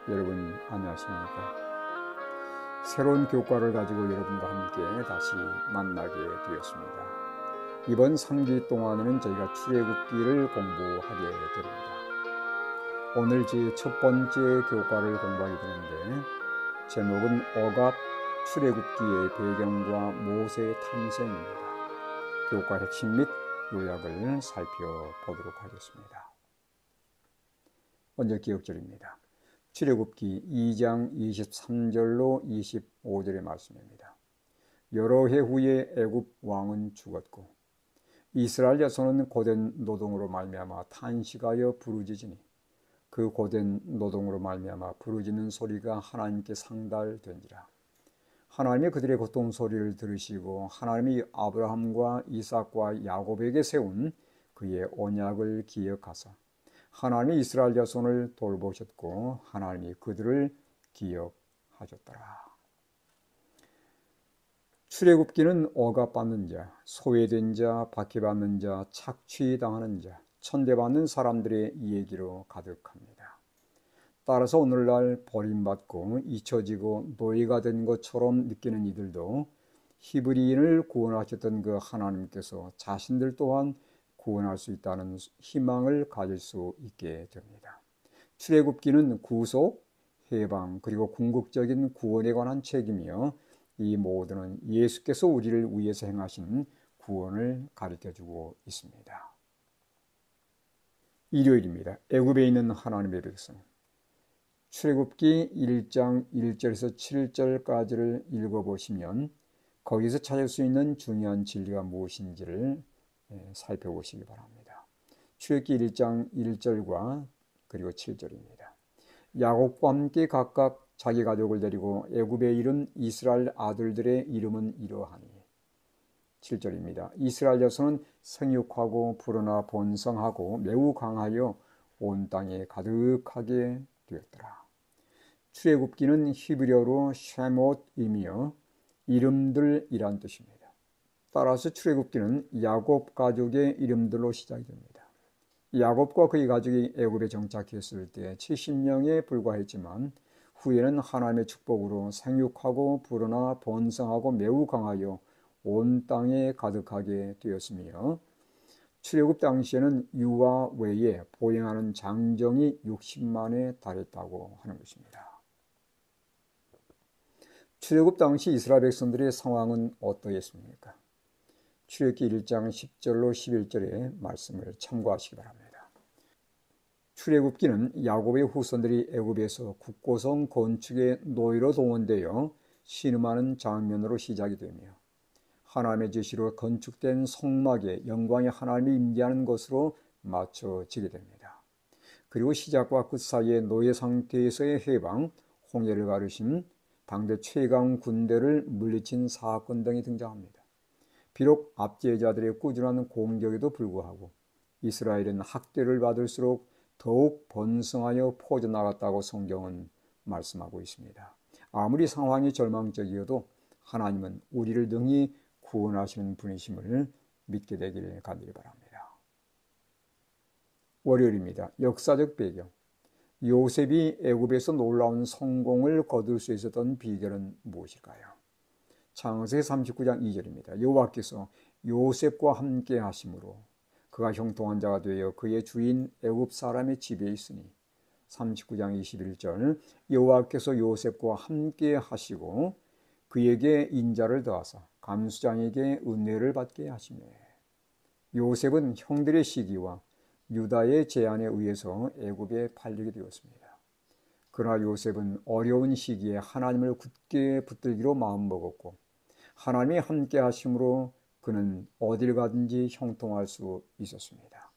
여러분 안녕하십니까? 새로운 교과를 가지고 여러분과 함께 다시 만나게 되었습니다. 이번 3기 동안에는 저희가 출애굽기를 공부하게 됩니다. 오늘 제 첫 번째 교과를 공부하게 되는데 제목은 억압 출애굽기의 배경과 모세의 탄생입니다. 교과 핵심 및 요약을 살펴보도록 하겠습니다. 먼저 기억절입니다. 출애굽기 2장 23절로 25절의 말씀입니다. 여러 해 후에 애굽 왕은 죽었고 이스라엘 자손은 고된 노동으로 말미암아 탄식하여 부르짖으니 그 고된 노동으로 말미암아 부르짖는 소리가 하나님께 상달된지라. 하나님이 그들의 고통 소리를 들으시고 하나님이 아브라함과 이삭과 야곱에게 세운 그의 언약을 기억하사 하나님이 이스라엘 자손을 돌보셨고 하나님이 그들을 기억하셨더라. 출애굽기는 억압받는 자, 소외된 자, 박해받는 자, 착취당하는 자, 천대받는 사람들의 얘기로 가득합니다. 따라서 오늘날 버림받고 잊혀지고 노예가 된 것처럼 느끼는 이들도 히브리인을 구원하셨던 그 하나님께서 자신들 또한 구원할 수 있다는 희망을 가질 수 있게 됩니다. 출애굽기는 구속, 해방, 그리고 궁극적인 구원에 관한 책이며 이 모두는 예수께서 우리를 위해서 행하신 구원을 가르쳐주고 있습니다. 일요일입니다. 애굽에 있는 하나님의 백성. 출애굽기 1장 1절에서 7절까지를 읽어보시면 거기서 찾을 수 있는 중요한 진리가 무엇인지를 살펴보시기 바랍니다. 출애굽기 1장 1절과 그리고 7절입니다. 야곱과 함께 각각 자기 가족을 데리고 애굽에 이른 이스라엘 아들들의 이름은 이러하니 7절입니다. 이스라엘 자손은 생육하고 불어나 번성하고 매우 강하여 온 땅에 가득하게 되었더라. 출애굽기는 히브리어로 쉐못이며 이름들이란 뜻입니다. 따라서 출애굽기는 야곱 가족의 이름들로 시작이 됩니다. 야곱과 그의 가족이 애굽에 정착했을 때 70명에 불과했지만 후에는 하나님의 축복으로 생육하고 불어나 번성하고 매우 강하여 온 땅에 가득하게 되었으며 출애굽 당시에는 유아 외에 보행하는 장정이 60만에 달했다고 하는 것입니다. 출애굽 당시 이스라엘 백성들의 상황은 어떠했습니까? 출애굽기 1장 10절로 11절의 말씀을 참고하시기 바랍니다. 출애굽기는 야곱의 후손들이 애굽에서 국고성 건축의 노예로 동원되어 신음하는 장면으로 시작이 되며 하나님의 지시로 건축된 성막에 영광의 하나님이 임재하는 것으로 맞춰지게 됩니다. 그리고 시작과 끝 사이에 노예 상태에서의 해방, 홍해를 가르신 당대 최강 군대를 물리친 사건 등이 등장합니다. 비록 압제자들의 꾸준한 공격에도 불구하고 이스라엘은 학대를 받을수록 더욱 번성하여 퍼져나갔다고 성경은 말씀하고 있습니다. 아무리 상황이 절망적이어도 하나님은 우리를 능히 구원하시는 분이심을 믿게 되기를 간절히 바랍니다. 월요일입니다. 역사적 배경. 요셉이 애굽에서 놀라운 성공을 거둘 수 있었던 비결은 무엇일까요? 창세기 39장 2절입니다. 여호와께서 요셉과 함께 하심으로 그가 형통한 자가 되어 그의 주인 애굽 사람의 집에 있으니 39장 21절 여호와께서 요셉과 함께 하시고 그에게 인자를 더하사 감수장에게 은혜를 받게 하시며 요셉은 형들의 시기와 유다의 제안에 의해서 애굽에 팔리게 되었습니다. 그러나 요셉은 어려운 시기에 하나님을 굳게 붙들기로 마음먹었고 하나님이 함께 하심으로 그는 어딜 가든지 형통할 수 있었습니다.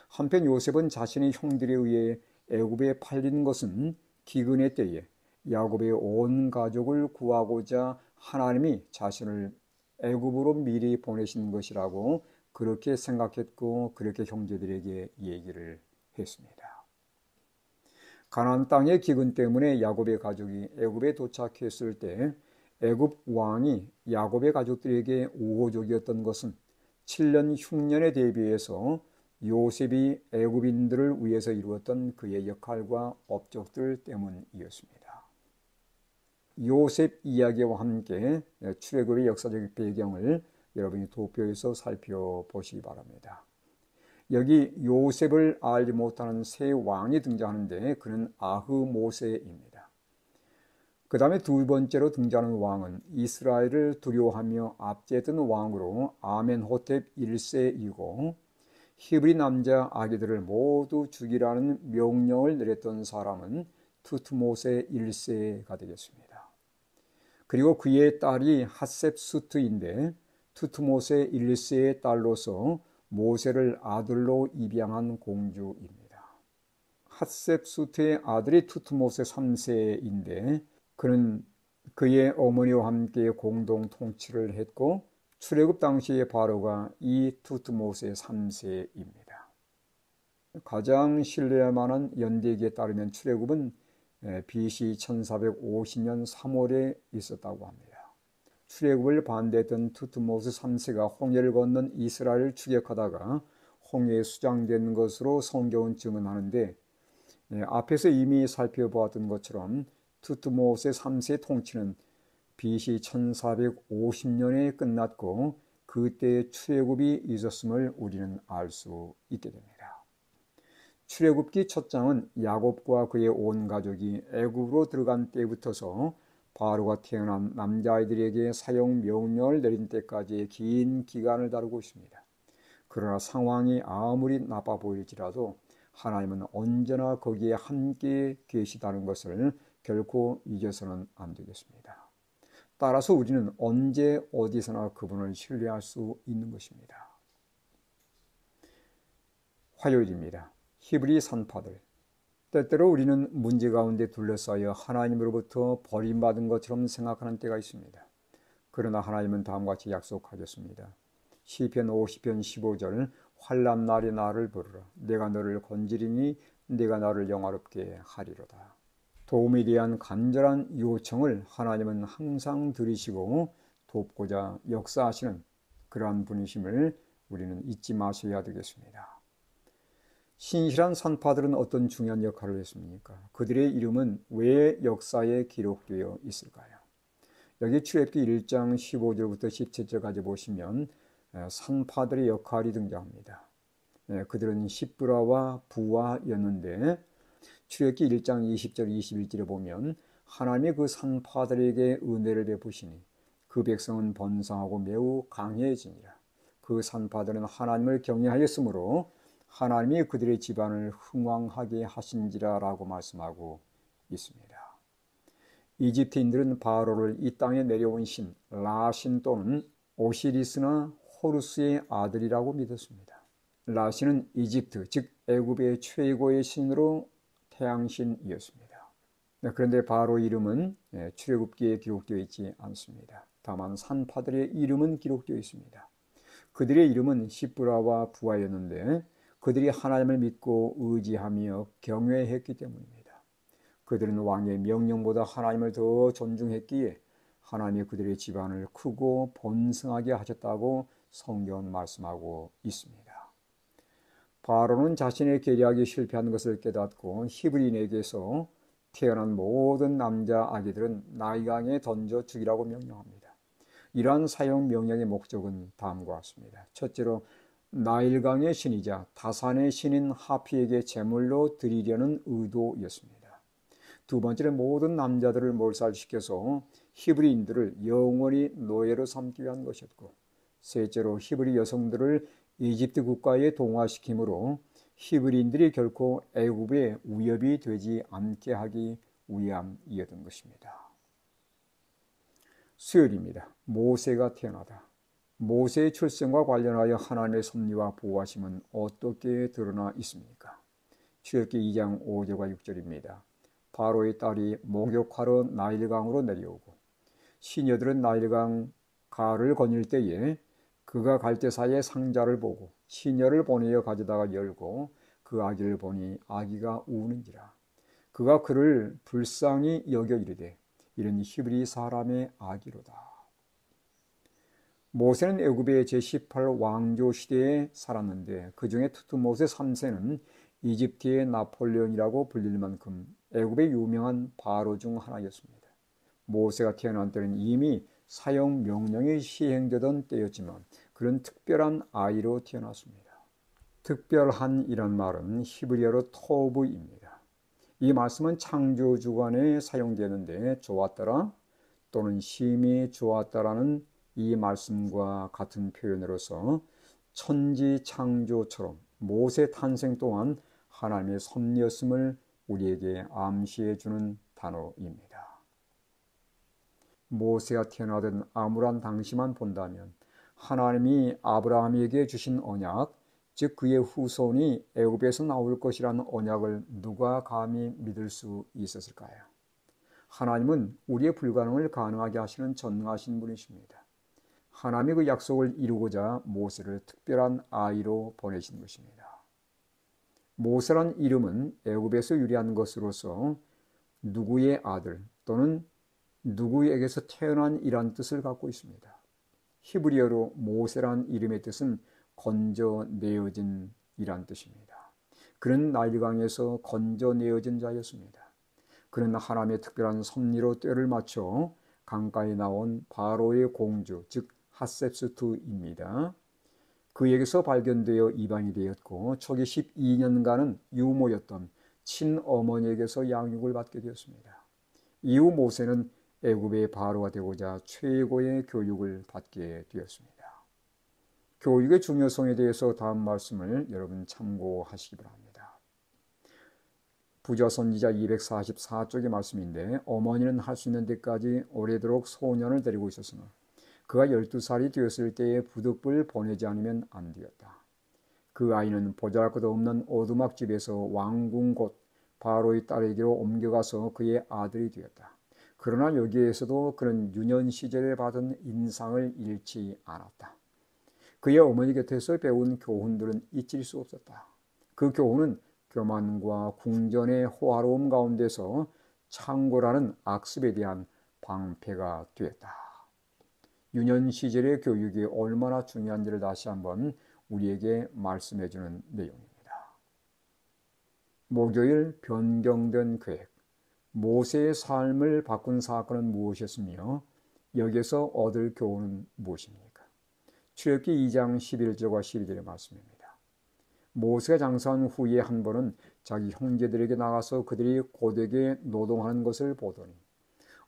한편 요셉은 자신의 형들에 의해 애굽에 팔린 것은 기근의 때에 야곱의 온 가족을 구하고자 하나님이 자신을 애굽으로 미리 보내신 것이라고 그렇게 생각했고 그렇게 형제들에게 얘기를 했습니다. 가나안 땅의 기근 때문에 야곱의 가족이 애굽에 도착했을 때 애굽 왕이 야곱의 가족들에게 우호적이었던 것은 7년 흉년에 대비해서 요셉이 애굽인들을 위해서 이루었던 그의 역할과 업적들 때문이었습니다. 요셉 이야기와 함께 출애굽의 역사적 배경을 여러분이 도표에서 살펴보시기 바랍니다. 여기 요셉을 알지 못하는 새 왕이 등장하는데 그는 아흐모세입니다. 그 다음에 두 번째로 등장하는 왕은 이스라엘을 두려워하며 압제했던 왕으로 아멘호텝 1세이고 히브리 남자 아기들을 모두 죽이라는 명령을 내렸던 사람은 투트모세 1세가 되겠습니다. 그리고 그의 딸이 핫셉수트인데 투트모세 1세의 딸로서 모세를 아들로 입양한 공주입니다. 핫셉수트의 아들이 투트모세 3세인데 그는 그의 어머니와 함께 공동 통치를 했고 출애굽 당시의 바로가 이 투트모세 3세입니다. 가장 신뢰할 만한 연대기에 따르면 출애굽은 BC 1450년 3월에 있었다고 합니다. 출애굽을 반대했던 투트모스 3세가 홍해를 건넌 이스라엘을 추격하다가 홍해에 수장된 것으로 성경은 증언하는데 앞에서 이미 살펴보았던 것처럼 투트모스 3세의 통치는 BC 1450년에 끝났고 그때 출애굽이 있었음을 우리는 알 수 있게 됩니다. 출애굽기 첫 장은 야곱과 그의 온 가족이 애굽으로 들어간 때부터서 바로가 태어난 남자아이들에게 사형 명령을 내린 때까지의 긴 기간을 다루고 있습니다. 그러나 상황이 아무리 나빠 보일지라도 하나님은 언제나 거기에 함께 계시다는 것을 결코 잊어서는 안 되겠습니다. 따라서 우리는 언제 어디서나 그분을 신뢰할 수 있는 것입니다. 화요일입니다. 히브리 산파들. 때때로 우리는 문제 가운데 둘러싸여 하나님으로부터 버림받은 것처럼 생각하는 때가 있습니다. 그러나 하나님은 다음과 같이 약속하셨습니다. 시편 50편 15절 환난 날에 나를 부르라. 내가 너를 건지리니 내가 나를 영화롭게 하리로다. 도움에 대한 간절한 요청을 하나님은 항상 들으시고 돕고자 역사하시는 그러한 분이심을 우리는 잊지 마셔야 되겠습니다. 신실한 산파들은 어떤 중요한 역할을 했습니까? 그들의 이름은 왜 역사에 기록되어 있을까요? 여기 출애굽기 1장 15절부터 17절까지 보시면 산파들의 역할이 등장합니다. 그들은 십브라와 부하였는데 출애굽기 1장 20절 21절에 보면 하나님이 그 산파들에게 은혜를 베푸시니 그 백성은 번성하고 매우 강해지니라. 그 산파들은 하나님을 경외하였으므로 하나님이 그들의 집안을 흥왕하게 하신지라 라고 말씀하고 있습니다. 이집트인들은 바로를 이 땅에 내려온 신, 라신 또는 오시리스나 호루스의 아들이라고 믿었습니다. 라신은 이집트, 즉 애굽의 최고의 신으로 태양신이었습니다. 그런데 바로 이름은 출애굽기에 기록되어 있지 않습니다. 다만 산파들의 이름은 기록되어 있습니다. 그들의 이름은 십브라와 부하였는데 그들이 하나님을 믿고 의지하며 경외했기 때문입니다. 그들은 왕의 명령보다 하나님을 더 존중했기에 하나님이 그들의 집안을 크고 번성하게 하셨다고 성경은 말씀하고 있습니다. 바로는 자신의 계략이 실패한 것을 깨닫고 히브리인에게서 태어난 모든 남자 아기들은 나일강에 던져 죽이라고 명령합니다. 이러한 사형 명령의 목적은 다음과 같습니다. 첫째로 나일강의 신이자 다산의 신인 하피에게 제물로 드리려는 의도였습니다. 두 번째는 모든 남자들을 몰살시켜서 히브리인들을 영원히 노예로 삼기 위한 것이었고, 셋째로 히브리 여성들을 이집트 국가에 동화시키므로 히브리인들이 결코 애굽의 위협이 되지 않게 하기 위함이었던 것입니다. 수요일입니다. 모세가 태어나다. 모세의 출생과 관련하여 하나님의 섭리와 보호하심은 어떻게 드러나 있습니까? 출애굽기 2장 5절과 6절입니다. 바로의 딸이 목욕하러 나일강으로 내려오고 시녀들은 나일강 가를 거닐 때에 그가 갈대사이에 상자를 보고 시녀를 보내어 가져다가 열고 그 아기를 보니 아기가 우는지라. 그가 그를 불쌍히 여겨 이르되 이는 히브리 사람의 아기로다. 모세는 애굽의 제18왕조 시대에 살았는데 그 중에 투투모세 3세는 이집트의 나폴레온이라고 불릴 만큼 애굽의 유명한 바로 중 하나였습니다. 모세가 태어난 때는 이미 사형 명령이 시행되던 때였지만 그런 특별한 아이로 태어났습니다. 특별한이란 말은 히브리어로 토브입니다. 이 말씀은 창조주간에 사용되는데 좋았더라 또는 심히 좋았다라는 이 말씀과 같은 표현으로서 천지 창조처럼 모세 탄생 또한 하나님의 섭리였음을 우리에게 암시해 주는 단어입니다. 모세가 태어나던 암울한 당시만 본다면 하나님이 아브라함에게 주신 언약, 즉 그의 후손이 애굽에서 나올 것이라는 언약을 누가 감히 믿을 수 있었을까요? 하나님은 우리의 불가능을 가능하게 하시는 전능하신 분이십니다. 하나님이 그 약속을 이루고자 모세를 특별한 아이로 보내신 것입니다. 모세란 이름은 애굽에서 유래한 것으로서 누구의 아들 또는 누구에게서 태어난 이란 뜻을 갖고 있습니다. 히브리어로 모세란 이름의 뜻은 건져내어진 이란 뜻입니다. 그는 나일강에서 건져내어진 자였습니다. 그는 하나님의 특별한 섭리로 때를 맞춰 강가에 나온 바로의 공주, 즉 핫셉수트입니다. 그에게서 발견되어 입양이 되었고 초기 12년간은 유모였던 친어머니에게서 양육을 받게 되었습니다. 이후 모세는 애굽의 바로가 되고자 최고의 교육을 받게 되었습니다. 교육의 중요성에 대해서 다음 말씀을 여러분 참고하시기 바랍니다. 부자선지자 244쪽의 말씀인데 어머니는 할 수 있는 데까지 오래도록 소년을 데리고 있었으나 그가 12살이 되었을 때에 부득불 보내지 않으면 안 되었다. 그 아이는 보잘것없는 오두막집에서 왕궁 곧 바로의 딸에게로 옮겨가서 그의 아들이 되었다. 그러나 여기에서도 그는 유년 시절에 받은 인상을 잃지 않았다. 그의 어머니 곁에서 배운 교훈들은 잊힐 수 없었다. 그 교훈은 교만과 궁전의 호화로움 가운데서 창고라는 악습에 대한 방패가 되었다. 유년 시절의 교육이 얼마나 중요한지를 다시 한번 우리에게 말씀해 주는 내용입니다. 목요일 변경된 계획. 모세의 삶을 바꾼 사건은 무엇이었으며 여기에서 얻을 교훈은 무엇입니까? 출애굽기 2장 11절과 12절의 말씀입니다. 모세가 장사한 후에 한 번은 자기 형제들에게 나가서 그들이 고되게 노동하는 것을 보더니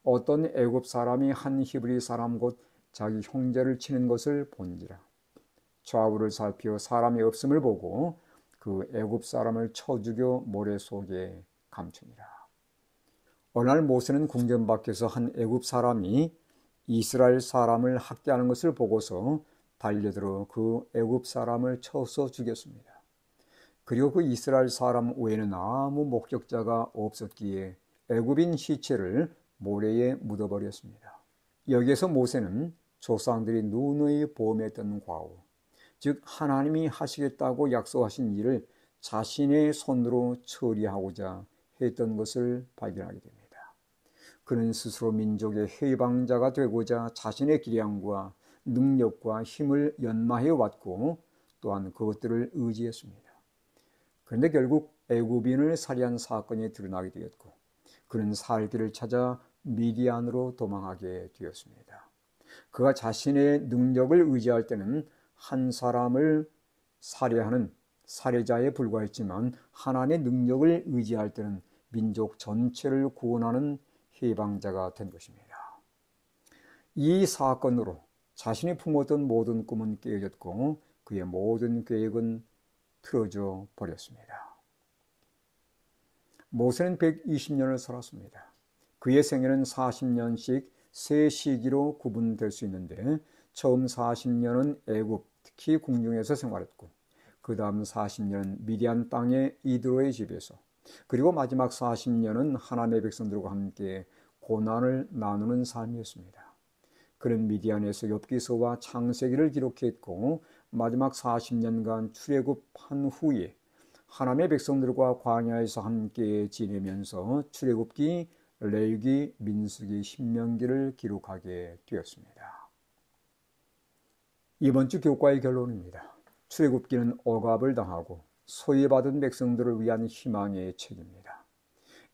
어떤 애굽 사람이 한 히브리 사람 곧 자기 형제를 치는 것을 본지라. 좌우를 살피어 사람이 없음을 보고 그 애굽 사람을 쳐 죽여 모래 속에 감추니라. 어느 날 모세는 궁전 밖에서 한 애굽 사람이 이스라엘 사람을 학대하는 것을 보고서 달려들어 그 애굽 사람을 쳐서 죽였습니다. 그리고 그 이스라엘 사람 외에는 아무 목격자가 없었기에 애굽인 시체를 모래에 묻어버렸습니다. 여기에서 모세는 조상들이 누누이 범했던 과오, 즉 하나님이 하시겠다고 약속하신 일을 자신의 손으로 처리하고자 했던 것을 발견하게 됩니다. 그는 스스로 민족의 해방자가 되고자 자신의 기량과 능력과 힘을 연마해 왔고 또한 그것들을 의지했습니다. 그런데 결국 애굽인을 살해한 사건이 드러나게 되었고 그는 살길을 찾아 미디안으로 도망하게 되었습니다. 그가 자신의 능력을 의지할 때는 한 사람을 살해하는 살해자에 불과했지만 하나님의 능력을 의지할 때는 민족 전체를 구원하는 해방자가 된 것입니다. 이 사건으로 자신이 품었던 모든 꿈은 깨어졌고 그의 모든 계획은 틀어져 버렸습니다. 모세는 120년을 살았습니다. 그의 생애는 40년씩 세 시기로 구분될 수 있는데 처음 40년은 애굽, 특히 궁중에서 생활했고 그 다음 40년은 미디안 땅의 이드로의 집에서 그리고 마지막 40년은 하나님의 백성들과 함께 고난을 나누는 삶이었습니다. 그는 미디안에서 욥기서와 창세기를 기록했고 마지막 40년간 출애굽한 후에 하나님의 백성들과 광야에서 함께 지내면서 출애굽기, 레위기, 민수기, 신명기를 기록하게 되었습니다. 이번 주 교과의 결론입니다. 출애굽기는 억압을 당하고 소외받은 백성들을 위한 희망의 책입니다.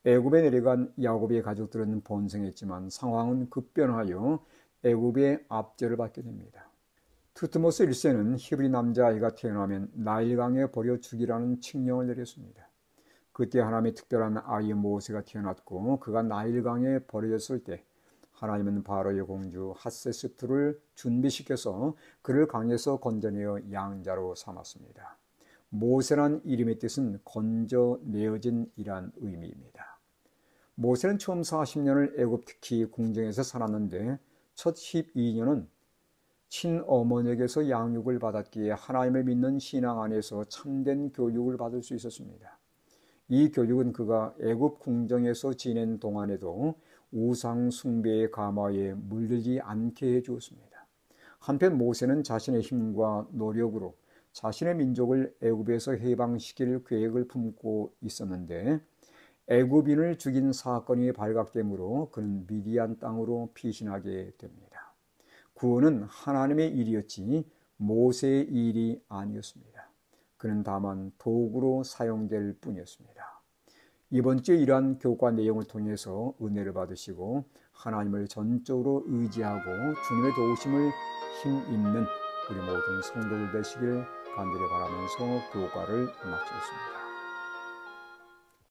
애굽에 내려간 야곱의 가족들은 번성했지만 상황은 급변하여 애굽의 압제를 받게 됩니다. 투트모스 1세는 히브리 남자아이가 태어나면 나일강에 버려 죽이라는 칙령을 내렸습니다. 그때 하나님의 특별한 아이 모세가 태어났고 그가 나일강에 버려졌을 때 하나님은 바로의 공주 핫세스투를 준비시켜서 그를 강에서 건져내어 양자로 삼았습니다. 모세란 이름의 뜻은 건져내어진 이란 의미입니다. 모세는 처음 40년을 애굽 특히 궁정에서 살았는데 첫 12년은 친어머니에게서 양육을 받았기에 하나님을 믿는 신앙 안에서 참된 교육을 받을 수 있었습니다. 이 교육은 그가 애굽 궁정에서 지낸 동안에도 우상 숭배의 가마에 물들지 않게 해주었습니다. 한편 모세는 자신의 힘과 노력으로 자신의 민족을 애굽에서 해방시킬 계획을 품고 있었는데 애굽인을 죽인 사건이 발각되므로 그는 미디안 땅으로 피신하게 됩니다. 구원은 하나님의 일이었지 모세의 일이 아니었습니다. 그는 다만 도구로 사용될 뿐이었습니다. 이번 주에 이러한 교과 내용을 통해서 은혜를 받으시고 하나님을 전적으로 의지하고 주님의 도우심을 힘입는 우리 모든 성도들 되시길 간절히 바라면서 교과를 마치겠습니다.